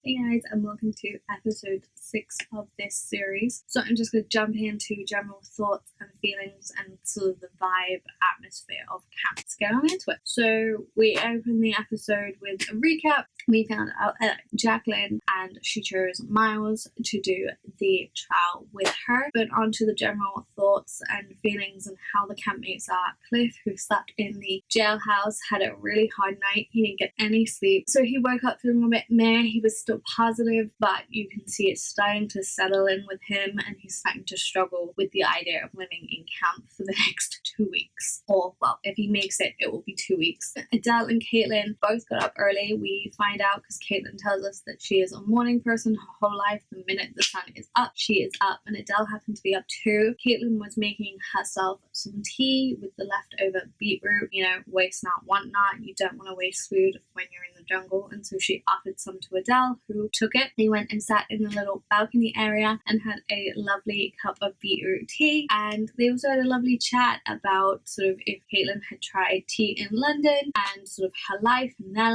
Hey guys, and welcome to episode 6 of this series. So I'm just going to jump into general thoughts and feelings and sort of the vibe, atmosphere of camp. Let's get on into it. So we open the episode with a recap. We found out that Jacqueline and she chose Miles to do the trial with her. But onto the general thoughts and feelings and how the campmates are. Cliff, who slept in the jailhouse, had a really hard night. He didn't get any sleep. So he woke up feeling a bit meh. He was still positive, but you can see it's starting to settle in with him, and he's starting to struggle with the idea of living in camp for the next 2 weeks. Or, well, if he makes it, it will be 2 weeks. Adele and Caitlin both got up early. We find out because Caitlin tells us that she is a morning person her whole life. The minute the sun is up, she is up, and Adele happened to be up too. Caitlin was making herself some tea with the leftover beetroot. You know, waste not, want not. You don't want to waste food when you're in the jungle, and so she offered some to Adele, who took it. They went and sat in the little balcony area and had a lovely cup of beetroot tea, and they also had a lovely chat about sort of if Caitlin had tried tea in London and sort of her life and their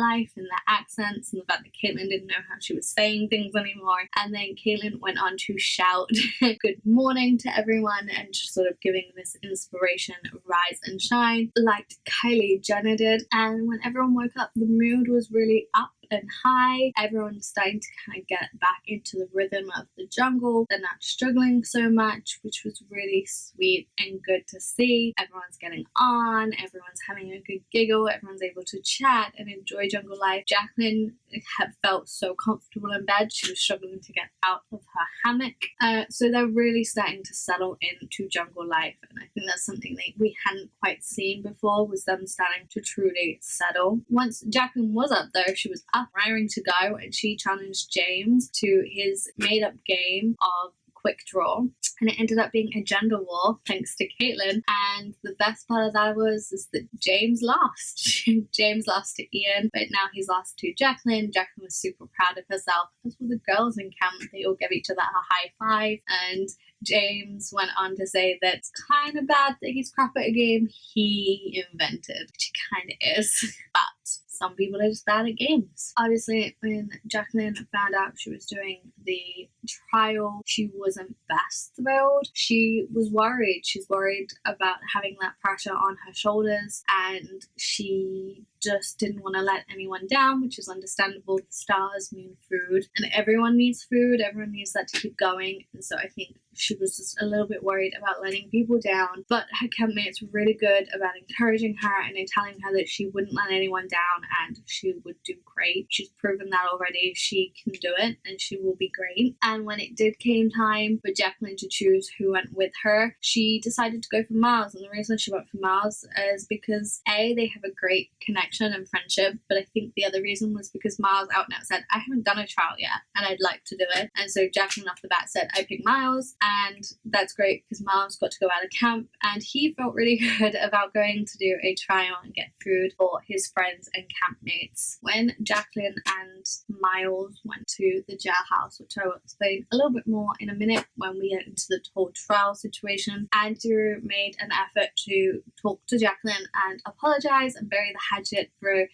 accents, and the fact that Caitlin didn't know how she was saying things anymore. And then Caitlin went on to shout good morning to everyone and just sort of giving this inspiration, rise and shine, like Kylie Jenner did. And when everyone woke up, the mood was really up and high. Everyone's starting to kind of get back into the rhythm of the jungle. They're not struggling so much, which was really sweet and good to see. Everyone's getting on, everyone's having a good giggle, everyone's able to chat and enjoy jungle life. Jacqueline had felt so comfortable in bed, she was struggling to get out of her hammock. So they're really starting to settle into jungle life, and I think that's something that we hadn't quite seen before, was them starting to truly settle. Once Jacqueline was up though, she was up, raring to go, and she challenged James to his made-up game of quick draw, and it ended up being a gender war thanks to Caitlin. And the best part of that is that James lost. James lost to Ian, but now he's lost to Jacqueline. Jacqueline was super proud of herself, as were the girls in camp. They all gave each other a high five, and James went on to say that it's kind of bad that he's crap at a game he invented, which he kind of is, but some people are just bad at games. Obviously, when Jacqueline found out she was doing the trial, she wasn't best thrilled. She was worried. She's worried about having that pressure on her shoulders, and she just didn't want to let anyone down, which is understandable. The stars mean food, and everyone needs food. Everyone needs that to keep going, and so I think she was just a little bit worried about letting people down. But her campmates were really good about encouraging her and telling her that she wouldn't let anyone down and she would do great. She's proven that already. She can do it and she will be great. And when it did came time for Jacqueline to choose who went with her, she decided to go for Miles. And the reason she went for Miles is because A, they have a great connection and friendship, but I think the other reason was because Miles out and out said, I haven't done a trial yet and I'd like to do it. And so Jacqueline off the bat said, I pick Miles. And that's great because Miles got to go out of camp and he felt really good about going to do a trial and get food for his friends and campmates. When Jacqueline and Miles went to the jailhouse, which I will explain a little bit more in a minute when we get into the whole trial situation, Andrew made an effort to talk to Jacqueline and apologize and bury the hatchet for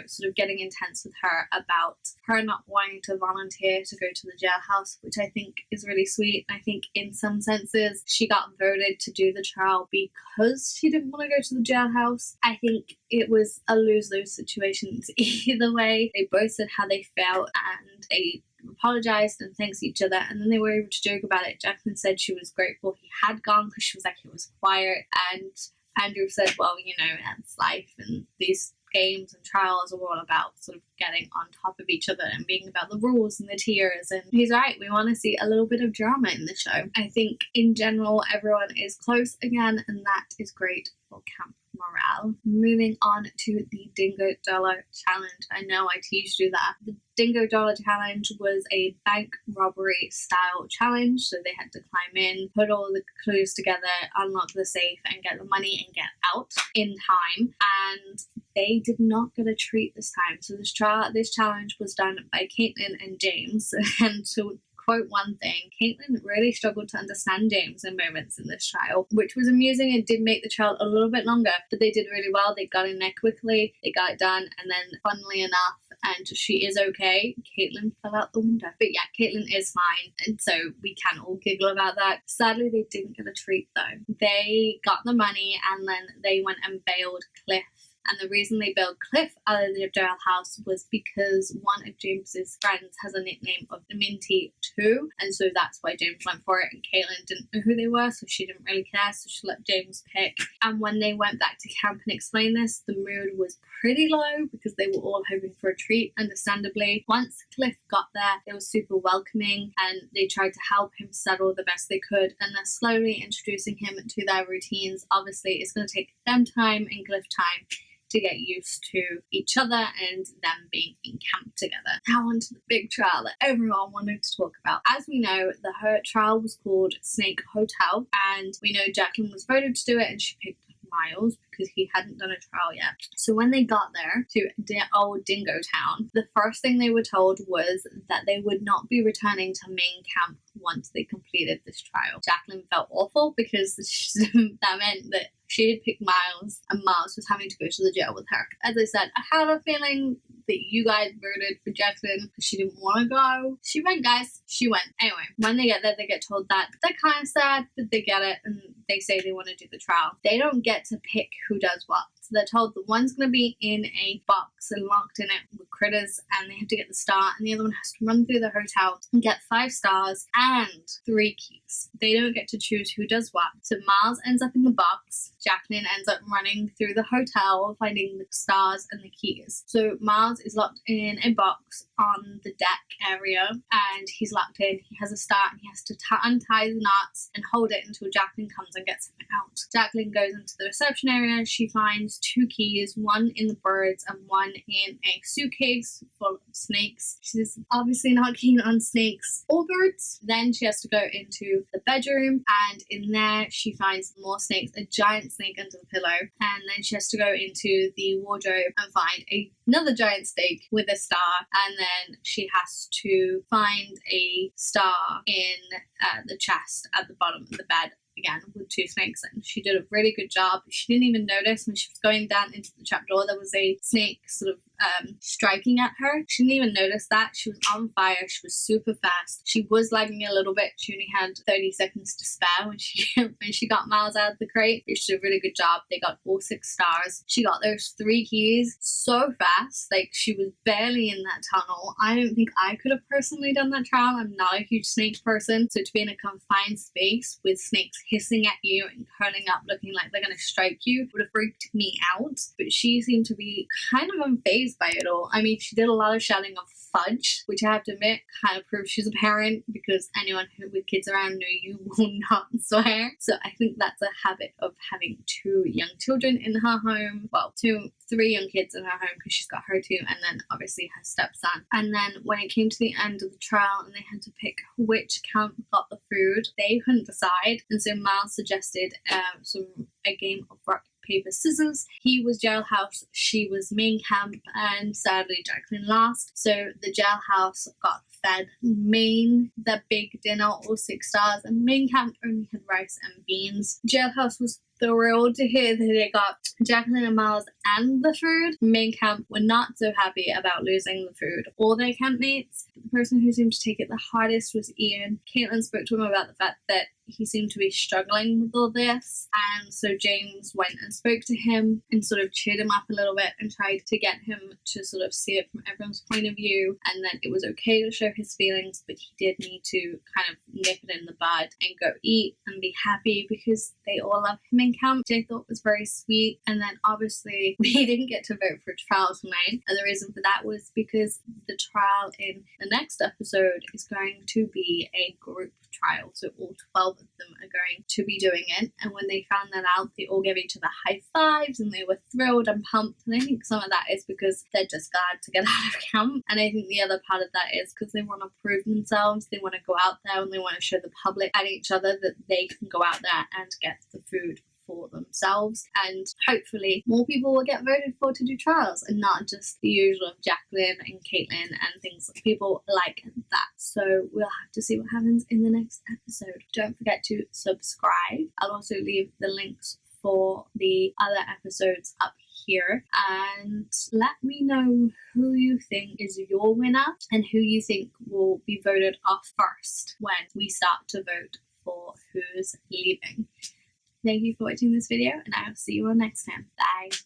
sort of getting intense with her about her not wanting to volunteer to go to the jailhouse, which I think is really sweet. I think in some senses she got voted to do the trial because she didn't want to go to the jailhouse. I think it was a lose-lose situation either way. They both said how they felt and they apologized and thanks each other, and then they were able to joke about it. Jacqueline said she was grateful he had gone because she was like, it was quiet, and Andrew said, well, that's life, and these games and trials are all about sort of getting on top of each other and being about the rules and the tiers. And he's right, we want to see a little bit of drama in the show. I think in general everyone is close again, and that is great for camp morale. Moving on to the Dingo Dollar Challenge. I know I teased you that. The Dingo Dollar Challenge was a bank robbery style challenge, so they had to climb in, put all the clues together, unlock the safe and get the money and get out in time, and they did not get a treat this time. So this challenge was done by Caitlin and James, and to quote one thing, Caitlin really struggled to understand James in moments in this trial, which was amusing and did make the trial a little bit longer, but they did really well. They got in there quickly, they got it done, and then funnily enough, and she is okay. Caitlin fell out the window. But yeah, Caitlin is fine, and so we can all giggle about that. Sadly, they didn't get a treat though. They got the money and then they went and bailed Cliff. And the reason they bailed Cliff out of the jailhouse was because one of James's friends has a nickname of Minty too, and so that's why James went for it. And Caitlin didn't know who they were, so she didn't really care, so she let James pick. And when they went back to camp and explained this, the mood was pretty low because they were all hoping for a treat, understandably. Once Cliff got there, they were super welcoming and they tried to help him settle the best they could, and they're slowly introducing him to their routines. Obviously, it's going to take them time and Cliff time to get used to each other and them being in camp together. Now on to the big trial that everyone wanted to talk about. As we know, the trial was called Snake Hotel, and we know Jacqueline was voted to do it and she picked Miles because he hadn't done a trial yet. So when they got there to old Dingo Town, the first thing they were told was that they would not be returning to main camp once they completed this trial. Jacqueline felt awful because that meant that she had picked Miles and Miles was having to go to the jail with her. As I said, I had a feeling that you guys voted for Jacqueline because she didn't want to go. She went, guys. She went. Anyway, when they get there, they get told that they're kind of sad, but they get it and they say they want to do the trial. They don't get to pick who does what. So they're told that one's going to be in a box and locked in it with critters and they have to get the star, and the other one has to run through the hotel and get 5 stars and 3 keys. They don't get to choose who does what. So Miles ends up in the box. Jacqueline ends up running through the hotel, finding the stars and the keys. So Miles is locked in a box on the deck area and he's locked in. He has a star and he has to untie the knots and hold it until Jacqueline comes and gets him out. Jacqueline goes into the reception area. She finds 2 keys, one in the birds and one in a suitcase full of snakes. She's obviously not keen on snakes or birds. Then she has to go into the bedroom, and in there she finds more snakes, a giant snake under the pillow, and then she has to go into the wardrobe and find another giant snake with a star, and then she has to find a star in the chest at the bottom of the bed, again with 2 snakes, and she did a really good job. She didn't even notice when she was going down into the trapdoor there was a snake sort of striking at her. She didn't even notice that. She was on fire. She was super fast. She was lagging a little bit. She only had 30 seconds to spare when she got Miles out of the crate. She did a really good job. They got all 6 stars. She got those 3 keys so fast. Like, she was barely in that tunnel. I don't think I could have personally done that trial. I'm not a huge snake person, so to be in a confined space with snakes hissing at you and curling up looking like they're going to strike you would have freaked me out. But she seemed to be kind of unfazed by it all. I mean, she did a lot of shouting of fudge, which I have to admit kind of proves she's a parent, because anyone with kids around know you will not swear. So I think that's a habit of having 2 young children in her home. Well, 3 young kids in her home, because she's got her 2 and then obviously her stepson. And then when it came to the end of the trial and they had to pick which camp got the food, they couldn't decide, and so Miles suggested a game of rock, paper, scissors. He was jailhouse, she was main camp, and sadly Jacqueline lost. So the jailhouse got fed main the big dinner, all 6 stars, and main camp only had rice and beans. Jailhouse was thrilled to hear that they got Jacqueline and Miles and the food. Main camp were not so happy about losing the food or their campmates. The person who seemed to take it the hardest was Ian. Caitlin spoke to him about the fact that he seemed to be struggling with all this, and so James went and spoke to him and sort of cheered him up a little bit and tried to get him to sort of see it from everyone's point of view, and that it was okay to show his feelings, but he did need to kind of nip it in the bud and go eat and be happy because they all love him in camp, which I thought was very sweet. And then obviously we didn't get to vote for a trial tonight, and the reason for that was because the trial in the next episode is going to be a group trial, so all 12 of them are going to be doing it. And when they found that out, they all gave each other high fives and they were thrilled and pumped. And I think some of that is because they're just glad to get out of camp, and I think the other part of that is because they want to prove themselves. They want to go out there and they want to show the public and each other that they can go out there and get the food for themselves, and hopefully more people will get voted for to do trials and not just the usual of Jacqueline and Caitlin and things like people like that. So we'll have to see what happens in the next episode. Don't forget to subscribe. I'll also leave the links for the other episodes up here, and let me know who you think is your winner and who you think will be voted off first when we start to vote for who's leaving. Thank you for watching this video, and I'll see you all next time. Bye.